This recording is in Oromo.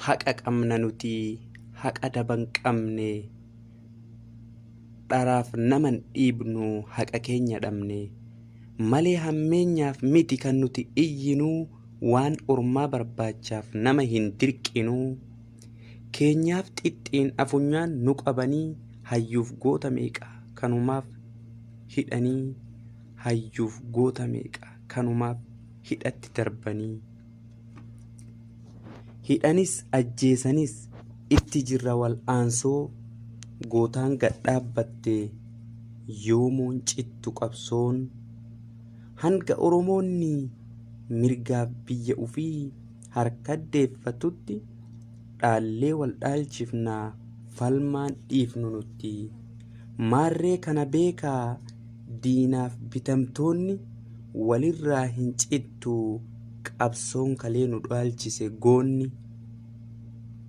haqa qabna nuti haqa daban qabne dharaaf naman dhiibnu haqa keenya dhabne malee hammeenyaaf miti kan nuti iyyinuu waan ormaa barbaachaaf nama hin dirqinuu keenyaaf xixxiin afunyaan nu qabanii hayyuuf goota meeqa kanumaaf hidhanii hayyuuf goota meeqa kanumaaf hidhatti darbanii hidhanis ajjeesanis itti jirra wal'aansoo gootaan gadhaabbatte yoomuun cittu qabsoon hanga oromoonni mirgaaf biyya ufii harkaddeeffatutti dhaallee wal dhaalchifnaa falmaan dhiifnu nutti maarree kana beekaa diinaaf bitamtoonni walirraa hin cittu qabsoon kalee nu dhaalchise goonni